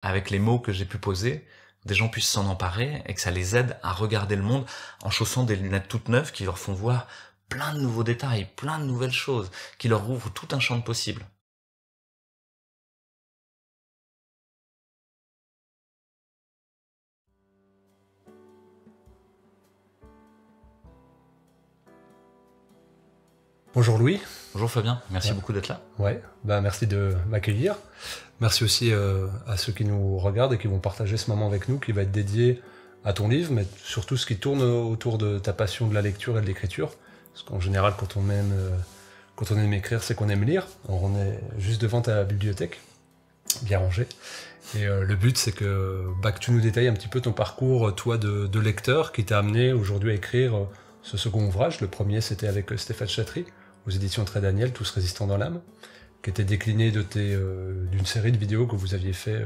avec les mots que j'ai pu poser, des gens puissent s'en emparer et que ça les aide à regarder le monde en chaussant des lunettes toutes neuves qui leur font voir plein de nouveaux détails, plein de nouvelles choses, qui leur ouvrent tout un champ de possibles. Bonjour Louis. Bonjour Fabien, merci Ouais. beaucoup d'être là. Ouais, merci de m'accueillir. Merci aussi à ceux qui nous regardent et qui vont partager ce moment avec nous, qui va être dédié à ton livre, mais surtout ce qui tourne autour de ta passion de la lecture et de l'écriture. Parce qu'en général, quand on aime écrire, c'est qu'on aime lire. Alors, on est juste devant ta bibliothèque, bien rangée. Et le but, c'est que tu nous détailles un petit peu ton parcours, toi, de lecteur, qui t'a amené aujourd'hui à écrire ce second ouvrage. Le premier, c'était avec Stéphane Chatry, aux éditions Très Daniel, Tous résistants dans l'âme, qui était décliné d'une série de vidéos que vous aviez fait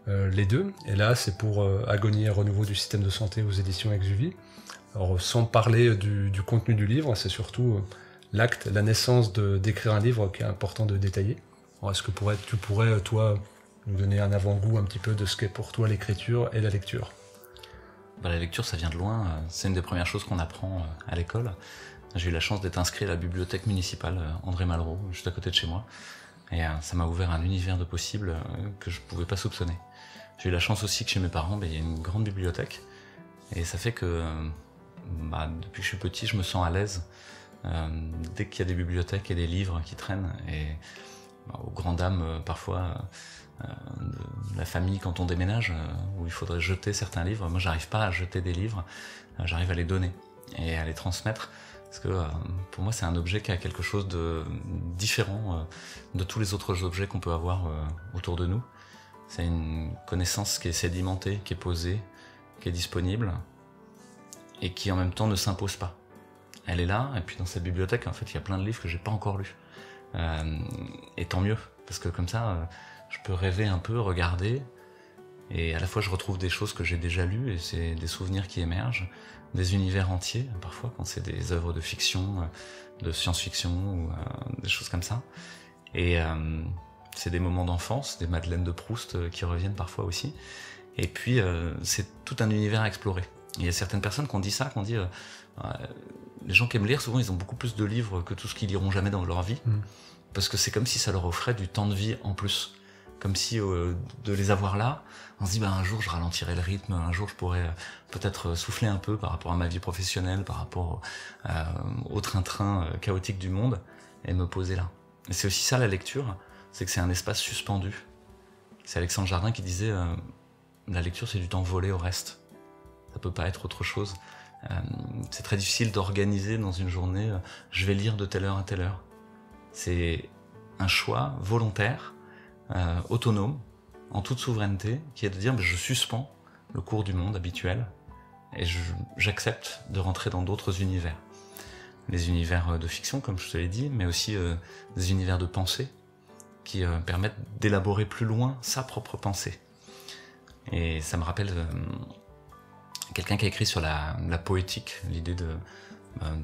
les deux. Et là, c'est pour Agonie et renouveau du système de santé aux éditions Exuvie. Alors, sans parler du contenu du livre, c'est surtout l'acte, la naissance d'écrire un livre qui est important de détailler. Alors, est-ce que tu pourrais, toi, nous donner un avant-goût un petit peu de ce qu'est pour toi l'écriture et la lecture? La lecture, ça vient de loin, c'est une des premières choses qu'on apprend à l'école. J'ai eu la chance d'être inscrit à la bibliothèque municipale André Malraux, juste à côté de chez moi. Et ça m'a ouvert un univers de possibles que je ne pouvais pas soupçonner. J'ai eu la chance aussi que chez mes parents, il y a une grande bibliothèque. Et ça fait que depuis que je suis petit, je me sens à l'aise. Dès qu'il y a des bibliothèques et des livres qui traînent, et aux grandes dames parfois de la famille quand on déménage, où il faudrait jeter certains livres, moi j'arrive pas à jeter des livres, j'arrive à les donner et à les transmettre. Parce que pour moi, c'est un objet qui a quelque chose de différent de tous les autres objets qu'on peut avoir autour de nous. C'est une connaissance qui est sédimentée, qui est posée, qui est disponible et qui en même temps ne s'impose pas. Elle est là, et puis dans cette bibliothèque, en fait, il y a plein de livres que j'ai pas encore lus. Et tant mieux, parce que comme ça, je peux rêver un peu, regarder, et à la fois je retrouve des choses que j'ai déjà lues, et c'est des souvenirs qui émergent, des univers entiers, parfois quand c'est des œuvres de fiction, de science-fiction, ou des choses comme ça. Et c'est des moments d'enfance, des Madeleines de Proust qui reviennent parfois aussi. Et puis c'est tout un univers à explorer. Il y a certaines personnes qui ont dit ça, qui ont dit les gens qui aiment lire, souvent ils ont beaucoup plus de livres que tout ce qu'ils liront jamais dans leur vie, parce que c'est comme si ça leur offrait du temps de vie en plus. Comme si de les avoir là, on se dit un jour je ralentirai le rythme, un jour je pourrais peut-être souffler un peu par rapport à ma vie professionnelle, par rapport au train-train chaotique du monde, et me poser là. Et c'est aussi ça la lecture, c'est que c'est un espace suspendu. C'est Alexandre Jardin qui disait la lecture c'est du temps volé au reste. Ça peut pas être autre chose. C'est très difficile d'organiser dans une journée je vais lire de telle heure à telle heure. C'est un choix volontaire, autonome, en toute souveraineté, qui est de dire je suspends le cours du monde habituel et j'accepte de rentrer dans d'autres univers. Les univers de fiction, comme je te l'ai dit, mais aussi des univers de pensée qui permettent d'élaborer plus loin sa propre pensée. Et ça me rappelle quelqu'un qui a écrit sur la poétique, l'idée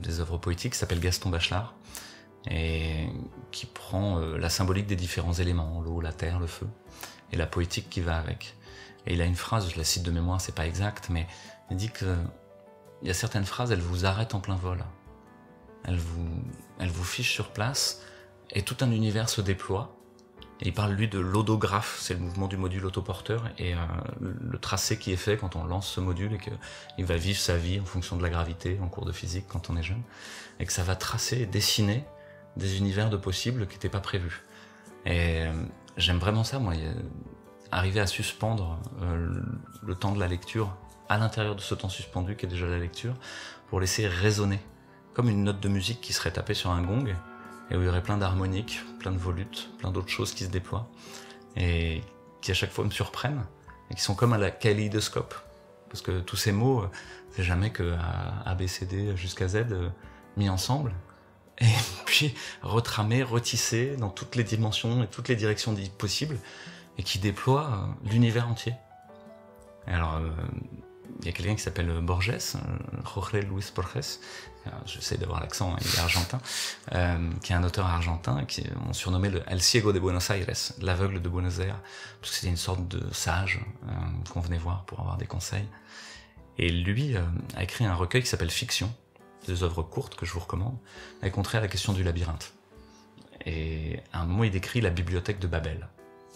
des œuvres poétiques, qui s'appelle Gaston Bachelard, et qui prend la symbolique des différents éléments, l'eau, la terre, le feu, et la poétique qui va avec. Et il a une phrase, je la cite de mémoire, c'est pas exact, mais il dit que il y a certaines phrases, elles vous arrêtent en plein vol. Elles vous fichent sur place, et tout un univers se déploie. Et il parle, lui, de l'odographe, c'est le mouvement du module autoporteur, et le tracé qui est fait quand on lance ce module, et qu'il va vivre sa vie en fonction de la gravité, en cours de physique, quand on est jeune, et que ça va tracer et dessiner des univers de possibles qui n'étaient pas prévus. Et j'aime vraiment ça, moi, arriver à suspendre le temps de la lecture à l'intérieur de ce temps suspendu qui est déjà la lecture, pour laisser résonner, comme une note de musique qui serait tapée sur un gong, et où il y aurait plein d'harmoniques, plein de volutes, plein d'autres choses qui se déploient, et qui à chaque fois me surprennent, et qui sont comme à la kaléidoscope. Parce que tous ces mots, c'est jamais que A, B, C, D jusqu'à Z mis ensemble, et puis retramés, retissés dans toutes les dimensions et toutes les directions possibles, et qui déploient l'univers entier. Et alors, y a quelqu'un qui s'appelle Borges, Jorge Luis Borges, j'essaie d'avoir l'accent, hein, il est argentin, qui est un auteur argentin, qui on surnommé le El Ciego de Buenos Aires, l'aveugle de Buenos Aires, parce que c'était une sorte de sage qu'on venait voir pour avoir des conseils. Et lui a écrit un recueil qui s'appelle Fiction, des œuvres courtes que je vous recommande, avec trait à la question du labyrinthe. Et à un moment, il décrit la bibliothèque de Babel.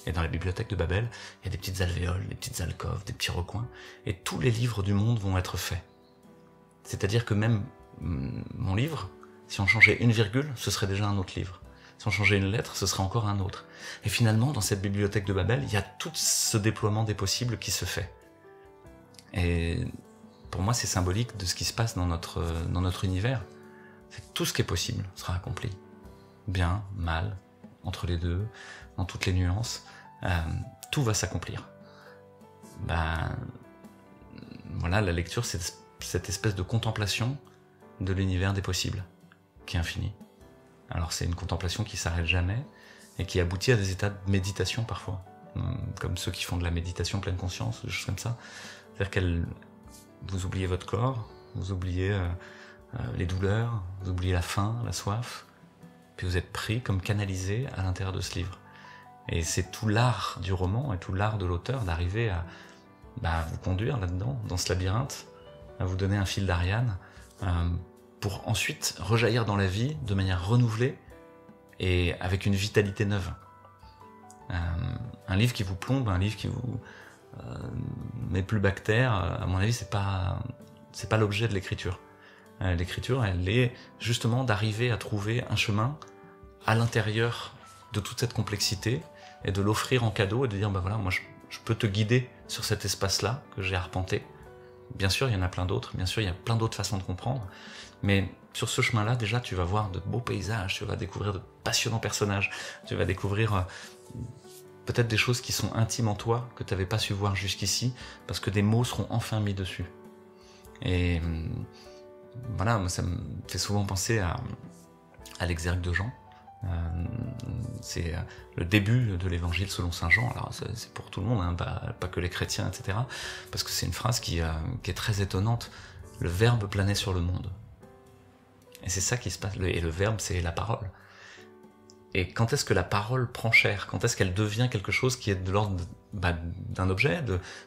Et dans la bibliothèque de Babel, il y a des petites alvéoles, des petites alcôves, des petits recoins, et tous les livres du monde vont être faits. C'est-à-dire que même mon livre, si on changeait une virgule, ce serait déjà un autre livre. Si on changeait une lettre, ce serait encore un autre. Et finalement, dans cette bibliothèque de Babel, il y a tout ce déploiement des possibles qui se fait. Et pour moi, c'est symbolique de ce qui se passe dans notre univers. C'est que tout ce qui est possible sera accompli. Bien, mal, entre les deux, dans toutes les nuances, tout va s'accomplir. Voilà, la lecture, c'est cette espèce de contemplation de l'univers des possibles, qui est infini. Alors c'est une contemplation qui s'arrête jamais, et qui aboutit à des états de méditation parfois, comme ceux qui font de la méditation pleine conscience, des choses comme ça. C'est-à-dire que vous oubliez votre corps, vous oubliez les douleurs, vous oubliez la faim, la soif, puis vous êtes pris comme canalisé à l'intérieur de ce livre. Et c'est tout l'art du roman et tout l'art de l'auteur d'arriver à vous conduire là-dedans, dans ce labyrinthe, à vous donner un fil d'Ariane, pour ensuite rejaillir dans la vie de manière renouvelée et avec une vitalité neuve. Un livre qui vous plombe, un livre qui vous met plus bactère, à mon avis, c'est pas l'objet de l'écriture. L'écriture, elle est justement d'arriver à trouver un chemin à l'intérieur de toute cette complexité et de l'offrir en cadeau et de dire, voilà, moi je peux te guider sur cet espace-là que j'ai arpenté. Bien sûr, il y en a plein d'autres, bien sûr, il y a plein d'autres façons de comprendre, mais sur ce chemin-là, déjà, tu vas voir de beaux paysages, tu vas découvrir de passionnants personnages, tu vas découvrir peut-être des choses qui sont intimes en toi, que tu n'avais pas su voir jusqu'ici, parce que des mots seront enfin mis dessus. Et voilà, moi, ça me fait souvent penser à l'exergue de Jean. C'est le début de l'évangile selon saint Jean. Alors c'est pour tout le monde, hein, pas que les chrétiens, etc. Parce que c'est une phrase qui est très étonnante. Le Verbe planait sur le monde. Et c'est ça qui se passe. Et le Verbe, c'est la parole. Et quand est-ce que la parole prend chair? Quand est-ce qu'elle devient quelque chose qui est de l'ordre d'un objet,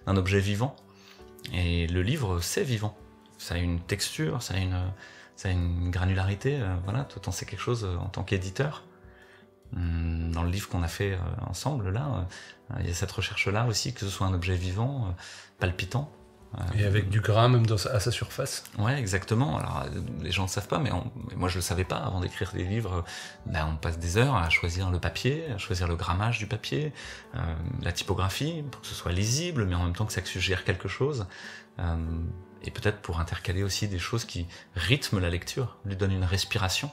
d'un objet vivant? Et le livre, c'est vivant. Ça a une texture, ça a une granularité, voilà, tout en c'est quelque chose en tant qu'éditeur. Dans le livre qu'on a fait ensemble, là, il y a cette recherche-là aussi, que ce soit un objet vivant, palpitant. Et avec du grain même à sa surface. Ouais, exactement. Alors, les gens ne le savent pas, mais moi je le savais pas. Avant d'écrire des livres, on passe des heures à choisir le papier, à choisir le grammage du papier, la typographie, pour que ce soit lisible, mais en même temps que ça suggère quelque chose. Et peut-être pour intercaler aussi des choses qui rythment la lecture, lui donnent une respiration.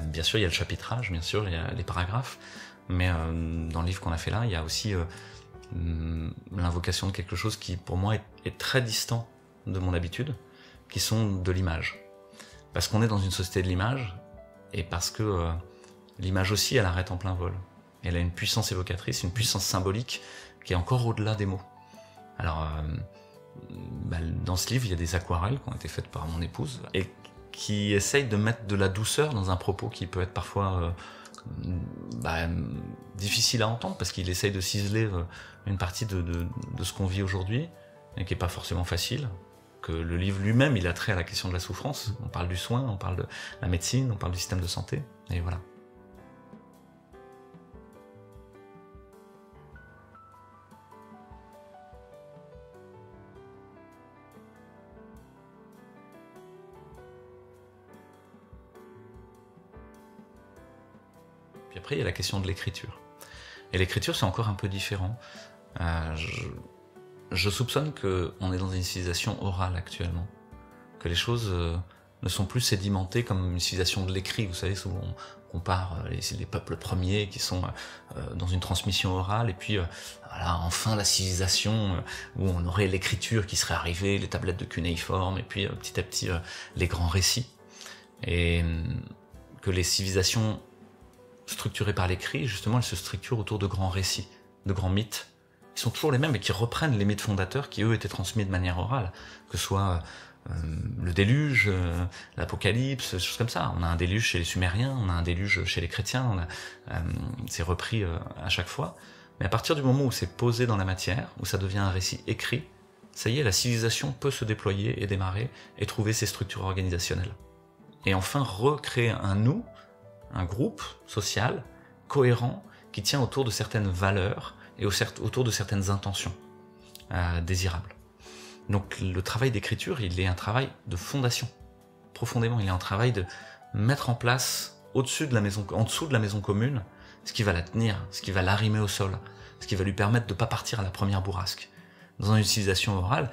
Bien sûr, il y a le chapitrage, bien sûr, il y a les paragraphes, mais dans le livre qu'on a fait là, il y a aussi l'invocation de quelque chose qui, pour moi, est très distant de mon habitude, qui sont de l'image. Parce qu'on est dans une société de l'image, et parce que l'image aussi, elle arrête en plein vol. Elle a une puissance évocatrice, une puissance symbolique, qui est encore au-delà des mots. Alors, dans ce livre, il y a des aquarelles qui ont été faites par mon épouse, et qui essayent de mettre de la douceur dans un propos qui peut être parfois difficile à entendre, parce qu'il essaye de ciseler une partie de ce qu'on vit aujourd'hui, et qui n'est pas forcément facile, que le livre lui-même, il a trait à la question de la souffrance. On parle du soin, on parle de la médecine, on parle du système de santé, et voilà. Puis après, il y a la question de l'écriture. Et l'écriture, c'est encore un peu différent. Je soupçonne qu'on est dans une civilisation orale actuellement, que les choses ne sont plus sédimentées comme une civilisation de l'écrit. Vous savez, souvent on compare les peuples premiers qui sont dans une transmission orale, et puis voilà, enfin la civilisation où on aurait l'écriture qui serait arrivée, les tablettes de cunéiforme, et puis petit à petit les grands récits. Et que les civilisations structurées par l'écrit, justement, elles se structurent autour de grands récits, de grands mythes, ils sont toujours les mêmes et qui reprennent les mythes fondateurs qui, eux, étaient transmis de manière orale, que ce soit le déluge, l'apocalypse, des choses comme ça. On a un déluge chez les Sumériens, on a un déluge chez les chrétiens, c'est repris à chaque fois. Mais à partir du moment où c'est posé dans la matière, où ça devient un récit écrit, ça y est, la civilisation peut se déployer et démarrer et trouver ses structures organisationnelles. Et enfin recréer un nous, un groupe social, cohérent, qui tient autour de certaines valeurs et autour de certaines intentions désirables. Donc le travail d'écriture, il est un travail de fondation, profondément. Il est un travail de mettre en place en dessous de la maison commune, ce qui va la tenir, ce qui va l'arrimer au sol, ce qui va lui permettre de ne pas partir à la première bourrasque. Dans une utilisation orale,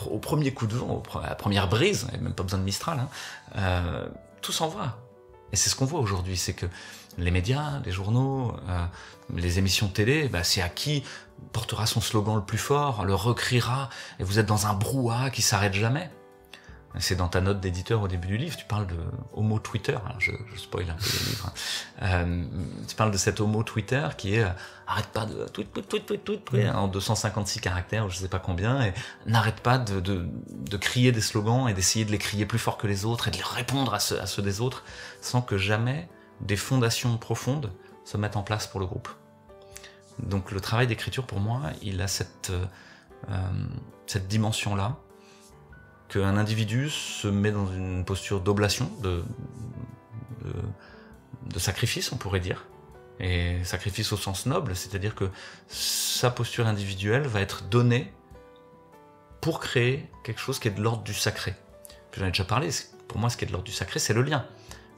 au premier coup de vent, à la première brise, et même pas besoin de Mistral, tout s'envoie. Et c'est ce qu'on voit aujourd'hui, c'est que les médias, les journaux, les émissions de télé, c'est à qui portera son slogan le plus fort, le recriera, et vous êtes dans un brouhaha qui s'arrête jamais. C'est dans ta note d'éditeur au début du livre, tu parles de homo Twitter, alors je spoil un peu le livre, tu parles de cet homo Twitter qui est arrête pas de tweet en 256 caractères, ou je sais pas combien, et n'arrête pas de crier des slogans et d'essayer de les crier plus fort que les autres et de les répondre à ceux des autres, sans que jamais des fondations profondes se mettent en place pour le groupe. Donc le travail d'écriture, pour moi, il a cette dimension-là, qu'un individu se met dans une posture d'oblation, de sacrifice, on pourrait dire, et sacrifice au sens noble, c'est-à-dire que sa posture individuelle va être donnée pour créer quelque chose qui est de l'ordre du sacré. Puis j'en ai déjà parlé, pour moi ce qui est de l'ordre du sacré, c'est le lien,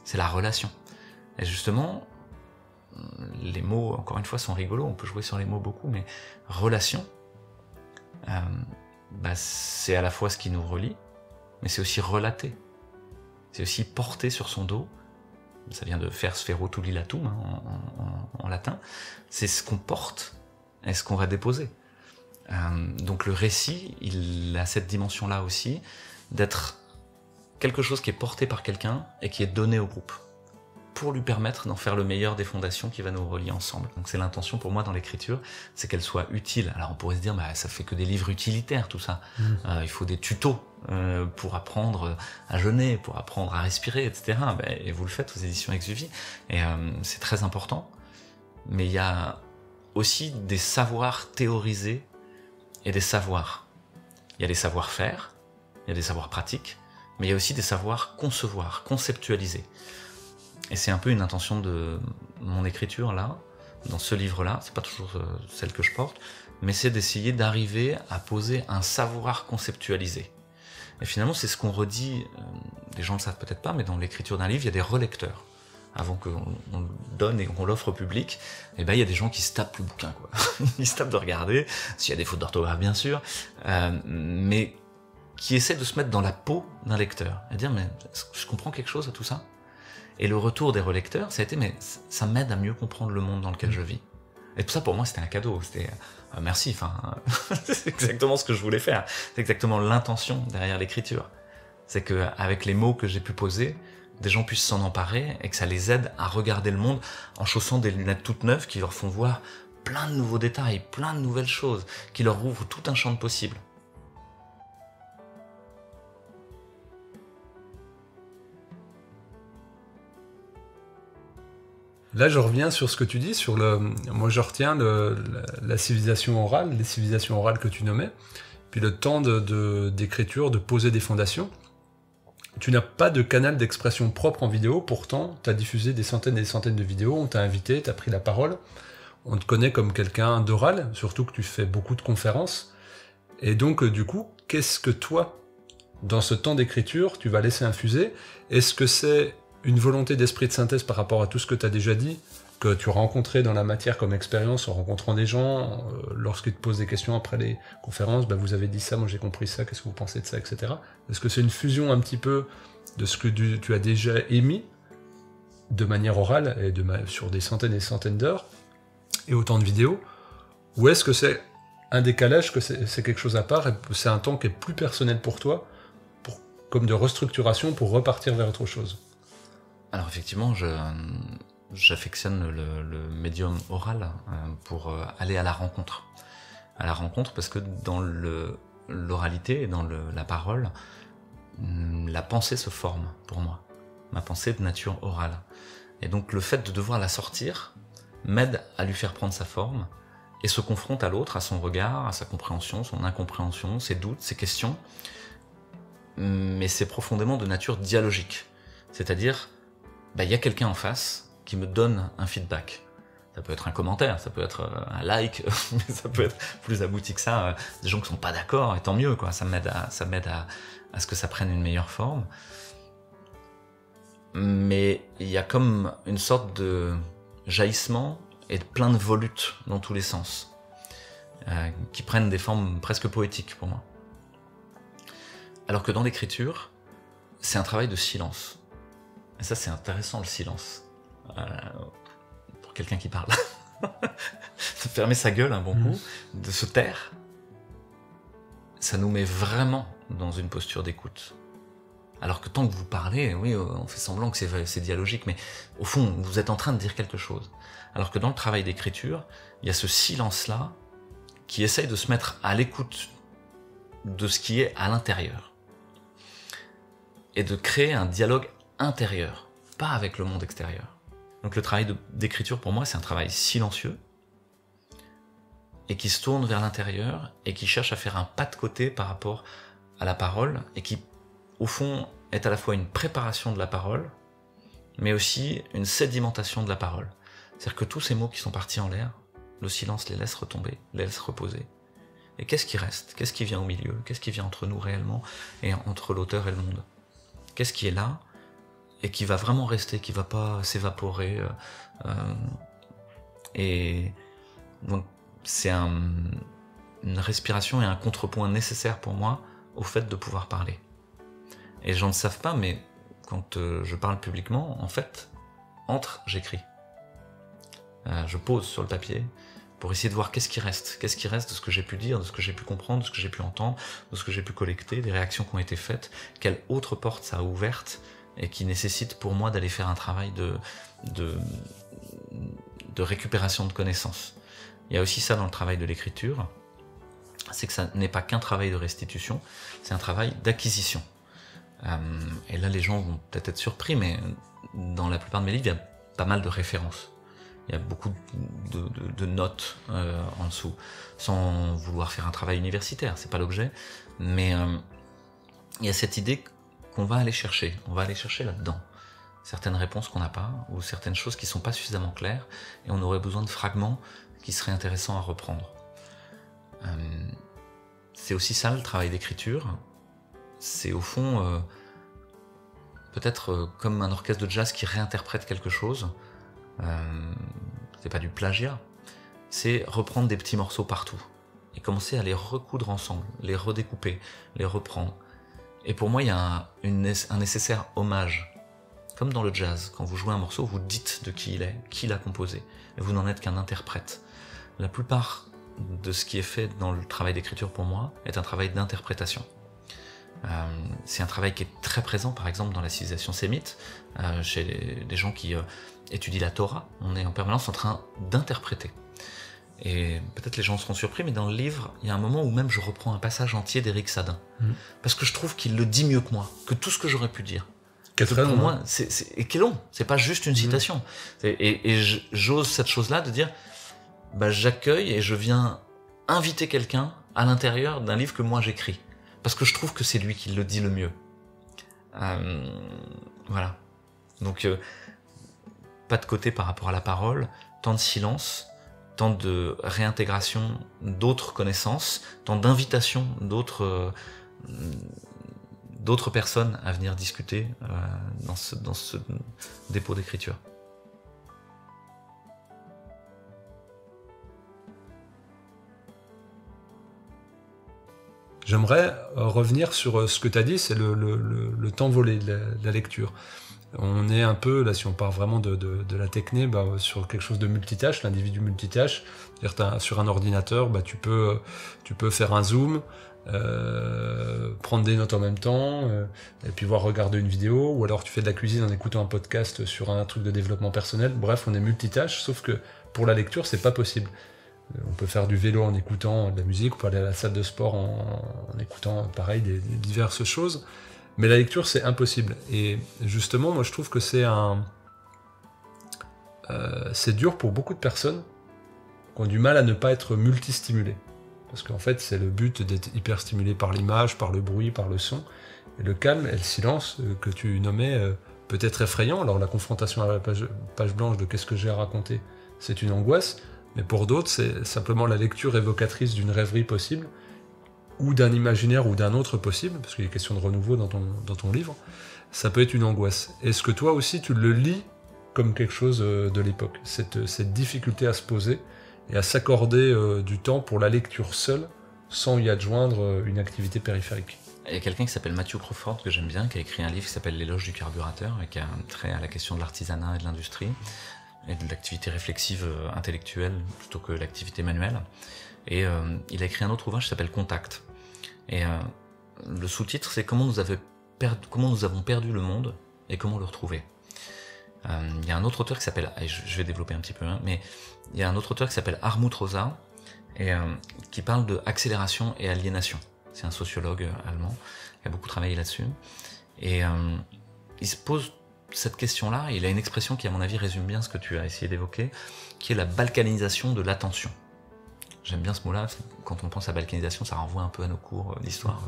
c'est la relation. Et justement, les mots, encore une fois, sont rigolos, on peut jouer sur les mots beaucoup, mais relation, c'est à la fois ce qui nous relie, mais c'est aussi relater. C'est aussi porter sur son dos. Ça vient de faire sphero tulilatum en latin. C'est ce qu'on porte et ce qu'on va déposer. Donc le récit, il a cette dimension-là aussi, d'être quelque chose qui est porté par quelqu'un et qui est donné au groupe, pour lui permettre d'en faire le meilleur des fondations qui va nous relier ensemble. Donc c'est l'intention pour moi dans l'écriture, c'est qu'elle soit utile. Alors on pourrait se dire, ça fait que des livres utilitaires tout ça. Il faut des tutos pour apprendre à jeûner, pour apprendre à respirer, etc. Et vous le faites aux éditions Exuvie, et c'est très important. Mais il y a aussi des savoirs théorisés et des savoirs. Il y a des savoir-faire, il y a des savoirs pratiques, mais il y a aussi des savoirs concevoir, conceptualiser. Et c'est un peu une intention de mon écriture là, dans ce livre-là, c'est pas toujours celle que je porte, mais c'est d'essayer d'arriver à poser un savoir conceptualisé. Et finalement, c'est ce qu'on redit, les gens ne le savent peut-être pas, mais dans l'écriture d'un livre, il y a des relecteurs. Avant qu'on le donne et qu'on l'offre au public, il y a des gens qui se tapent le bouquin, quoi. Ils se tapent de regarder, s'il y a des fautes d'orthographe bien sûr, mais qui essaient de se mettre dans la peau d'un lecteur, et dire, mais je comprends quelque chose à tout ça? Et le retour des relecteurs, ça a été, mais ça m'aide à mieux comprendre le monde dans lequel je vis. Et tout ça, pour moi, c'était un cadeau. C'était merci, c'est exactement ce que je voulais faire. C'est exactement l'intention derrière l'écriture. C'est qu'avec les mots que j'ai pu poser, des gens puissent s'en emparer et que ça les aide à regarder le monde en chaussant des lunettes toutes neuves qui leur font voir plein de nouveaux détails, plein de nouvelles choses, qui leur ouvrent tout un champ de possibles. Là, je reviens sur ce que tu dis, moi je retiens la civilisation orale, les civilisations orales que tu nommais, puis le temps d'écriture, de poser des fondations. Tu n'as pas de canal d'expression propre en vidéo, pourtant tu as diffusé des centaines et des centaines de vidéos, on t'a invité, tu as pris la parole, on te connaît comme quelqu'un d'oral, surtout que tu fais beaucoup de conférences, et donc du coup, qu'est-ce que toi, dans ce temps d'écriture, tu vas laisser infuser? Est-ce que c'est une volonté d'esprit de synthèse par rapport à tout ce que tu as déjà dit, que tu as rencontré dans la matière comme expérience en rencontrant des gens, lorsqu'ils te posent des questions après les conférences, vous avez dit ça, moi j'ai compris ça, qu'est-ce que vous pensez de ça, etc. Est-ce que c'est une fusion un petit peu de ce que tu as déjà émis de manière orale et sur des centaines et des centaines d'heures et autant de vidéos, ou est-ce que c'est un décalage, que c'est quelque chose à part et c'est un temps qui est plus personnel pour toi, comme de restructuration pour repartir vers autre chose? Alors effectivement, j'affectionne le médium oral pour aller à la rencontre. à la rencontre, parce que dans l'oralité et dans la parole, la pensée se forme pour moi. Ma pensée de nature orale. Et donc le fait de devoir la sortir m'aide à lui faire prendre sa forme et se confronte à l'autre, à son regard, à sa compréhension, son incompréhension, ses doutes, ses questions. Mais c'est profondément de nature dialogique. C'est-à-dire, y a quelqu'un en face qui me donne un feedback. Ça peut être un commentaire, ça peut être un like, mais ça peut être plus abouti que ça, des gens qui sont pas d'accord, et tant mieux, quoi. Ça m'aide à ce que ça prenne une meilleure forme. Mais il y a comme une sorte de jaillissement et plein de volutes dans tous les sens, qui prennent des formes presque poétiques pour moi. Alors que dans l'écriture, c'est un travail de silence. Et ça, c'est intéressant, le silence. Pour quelqu'un qui parle. De fermer sa gueule un bon coup, de se taire, ça nous met vraiment dans une posture d'écoute. Alors que tant que vous parlez, oui, on fait semblant que c'est dialogique, mais au fond, vous êtes en train de dire quelque chose. Alors que dans le travail d'écriture, il y a ce silence-là qui essaye de se mettre à l'écoute de ce qui est à l'intérieur. Et de créer un dialogue intérieur, pas avec le monde extérieur. Donc le travail d'écriture, pour moi, c'est un travail silencieux, et qui se tourne vers l'intérieur, et qui cherche à faire un pas de côté par rapport à la parole, et qui, au fond, est à la fois une préparation de la parole, mais aussi une sédimentation de la parole. C'est-à-dire que tous ces mots qui sont partis en l'air, le silence les laisse retomber, les laisse reposer. Et qu'est-ce qui reste? Qu'est-ce qui vient au milieu? Qu'est-ce qui vient entre nous réellement, et entre l'auteur et le monde? Qu'est-ce qui est là, et qui va vraiment rester, qui va pas s'évaporer, et donc c'est une respiration et un contrepoint nécessaire pour moi au fait de pouvoir parler. Et les gens ne savent pas, mais quand je parle publiquement, en fait, j'écris. Je pose sur le papier pour essayer de voir qu'est-ce qui reste de ce que j'ai pu dire, de ce que j'ai pu comprendre, de ce que j'ai pu entendre, de ce que j'ai pu collecter, des réactions qui ont été faites, quelle autre porte ça a ouverte, et qui nécessite pour moi d'aller faire un travail de récupération de connaissances. Il y a aussi ça dans le travail de l'écriture, c'est que ça n'est pas qu'un travail de restitution, c'est un travail d'acquisition. Et là les gens vont peut-être être surpris, mais dans la plupart de mes livres, il y a pas mal de références. Il y a beaucoup de notes en dessous, sans vouloir faire un travail universitaire, c'est pas l'objet, mais il y a cette idée qu'on va aller chercher, on va aller chercher là-dedans certaines réponses qu'on n'a pas, ou certaines choses qui sont pas suffisamment claires, et on aurait besoin de fragments qui seraient intéressants à reprendre. C'est aussi ça le travail d'écriture, c'est au fond peut-être comme un orchestre de jazz qui réinterprète quelque chose. C'est pas du plagiat, c'est reprendre des petits morceaux partout et commencer à les recoudre ensemble, les redécouper, les reprendre. Et pour moi, il y a un nécessaire hommage. Comme dans le jazz, quand vous jouez un morceau, vous dites de qui il est, qui l'a composé, et vous n'en êtes qu'un interprète. La plupart de ce qui est fait dans le travail d'écriture pour moi est un travail d'interprétation. C'est un travail qui est très présent, par exemple, dans la civilisation sémite, chez les gens qui étudient la Torah. On est en permanence en train d'interpréter. Et peut-être les gens seront surpris, mais dans le livre, il y a un moment où même je reprends un passage entier d'Éric Sadin. Parce que je trouve qu'il le dit mieux que moi, que tout ce que j'aurais pu dire. Pour moi, et qui est long, c'est pas juste une citation. Et j'ose cette chose-là de dire, j'accueille et je viens inviter quelqu'un à l'intérieur d'un livre que moi j'écris. Parce que je trouve que c'est lui qui le dit le mieux. Voilà. Donc, pas de côté par rapport à la parole, tant de silence, tant de réintégration d'autres connaissances, tant d'invitation d'autres personnes à venir discuter dans ce dépôt d'écriture. J'aimerais revenir sur ce que tu as dit, c'est le temps volé de la lecture. On est un peu, là si on part vraiment de la techné, sur quelque chose de multitâche, l'individu multitâche. C'est-à-dire sur un ordinateur, tu peux faire un zoom, prendre des notes en même temps, et puis regarder une vidéo, ou alors tu fais de la cuisine en écoutant un podcast sur un truc de développement personnel. Bref, on est multitâche, sauf que pour la lecture, c'est pas possible. On peut faire du vélo en écoutant de la musique, on peut aller à la salle de sport en écoutant, pareil, des diverses choses. Mais la lecture, c'est impossible. Et justement, moi, je trouve que c'est dur pour beaucoup de personnes qui ont du mal à ne pas être multistimulées. Parce qu'en fait, c'est le but d'être hyper stimulé par l'image, par le bruit, par le son. Et le calme et le silence que tu nommais peut être effrayant. Alors la confrontation à la page blanche de qu'est-ce que j'ai à raconter, c'est une angoisse. Mais pour d'autres, c'est simplement la lecture évocatrice d'une rêverie possible, ou d'un imaginaire ou d'un autre possible, parce qu'il y a question de renouveau dans ton livre. Ça peut être une angoisse. Est-ce que toi aussi, tu le lis comme quelque chose de l'époque, cette difficulté à se poser et à s'accorder du temps pour la lecture seule, sans y adjoindre une activité périphérique? Il y a quelqu'un qui s'appelle Matthew Crawford, que j'aime bien, qui a écrit un livre qui s'appelle L'éloge du carburateur, et qui a un trait à la question de l'artisanat et de l'industrie, et de l'activité réflexive intellectuelle plutôt que l'activité manuelle. Et il a écrit un autre ouvrage qui s'appelle Contact. Et le sous-titre, c'est comment nous avons perdu le monde et comment le retrouver. Il y a un autre auteur qui s'appelle, je vais développer un petit peu, hein, mais il y a un autre auteur qui s'appelle Hartmut Rosa, et qui parle de accélération et aliénation. C'est un sociologue allemand qui a beaucoup travaillé là-dessus. Et il se pose cette question-là, et il a une expression qui, à mon avis, résume bien ce que tu as essayé d'évoquer, qui est la balkanisation de l'attention. J'aime bien ce mot-là, quand on pense à balkanisation, ça renvoie un peu à nos cours d'histoire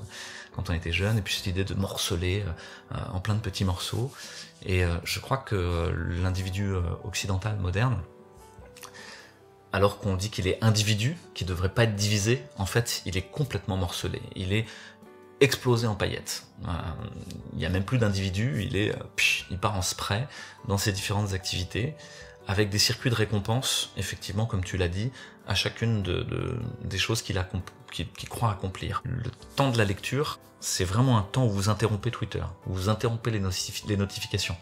quand on était jeune, et puis cette idée de morceler en plein de petits morceaux. Et je crois que l'individu occidental moderne, alors qu'on dit qu'il est individu, qu'il ne devrait pas être divisé, en fait, il est complètement morcelé. Il est explosé en paillettes. Il n'y a même plus d'individu, il part en spray dans ses différentes activités, avec des circuits de récompense, effectivement, comme tu l'as dit, à chacune des choses qu'il croit accomplir. Le temps de la lecture, c'est vraiment un temps où vous interrompez Twitter, où vous interrompez les notifications,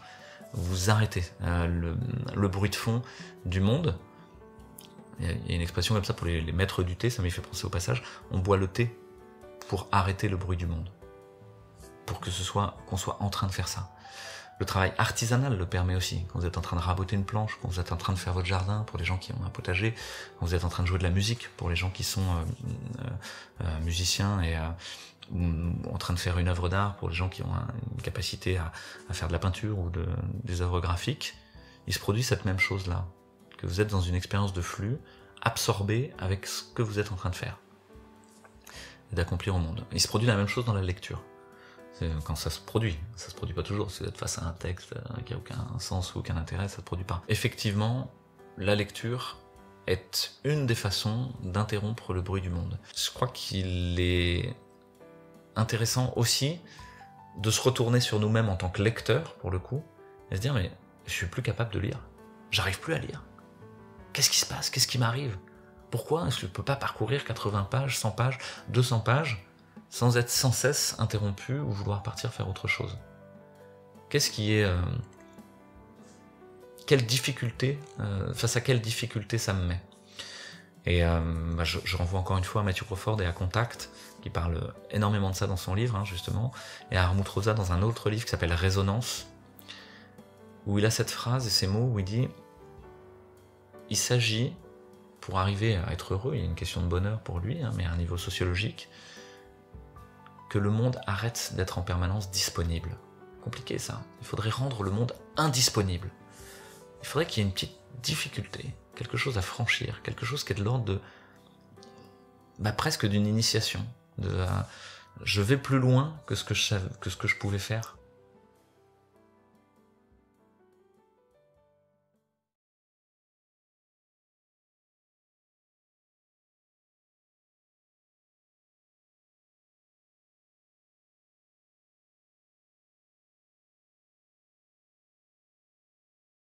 vous arrêtez le bruit de fond du monde. Il y a une expression comme ça pour les maîtres du thé, ça m'y fait penser au passage, on boit le thé pour arrêter le bruit du monde, pour qu'on soit en train de faire ça. Le travail artisanal le permet aussi, quand vous êtes en train de raboter une planche, quand vous êtes en train de faire votre jardin pour les gens qui ont un potager, quand vous êtes en train de jouer de la musique pour les gens qui sont musiciens et ou en train de faire une œuvre d'art pour les gens qui ont une capacité à faire de la peinture ou des œuvres graphiques. Il se produit cette même chose-là, que vous êtes dans une expérience de flux, absorbé avec ce que vous êtes en train de faire et d'accomplir au monde. Il se produit la même chose dans la lecture. Quand ça se produit pas toujours, si vous êtes face à un texte qui n'a aucun sens ou aucun intérêt, ça ne se produit pas. Effectivement, la lecture est une des façons d'interrompre le bruit du monde. Je crois qu'il est intéressant aussi de se retourner sur nous-mêmes en tant que lecteur, pour le coup, et se dire, mais je suis plus capable de lire, j'arrive plus à lire. Qu'est-ce qui se passe? Qu'est-ce qui m'arrive? Pourquoi est-ce que je ne peux pas parcourir 80 pages, 100 pages, 200 pages sans être sans cesse interrompu ou vouloir partir faire autre chose? Qu'est-ce qui est... quelle difficulté, face à quelle difficulté ça me met? Et je renvoie encore une fois à Matthew Crawford et à Contact, qui parle énormément de ça dans son livre, hein, justement, et à Hartmut Rosa dans un autre livre qui s'appelle Résonance, où il a cette phrase et ces mots où il dit « Il s'agit, pour arriver à être heureux, il y a une question de bonheur pour lui, hein, mais à un niveau sociologique, que le monde arrête d'être en permanence disponible. » Compliqué ça. Il faudrait rendre le monde indisponible. Il faudrait qu'il y ait une petite difficulté, quelque chose à franchir, quelque chose qui est de l'ordre de... presque d'une initiation. Je vais plus loin que ce que je pouvais faire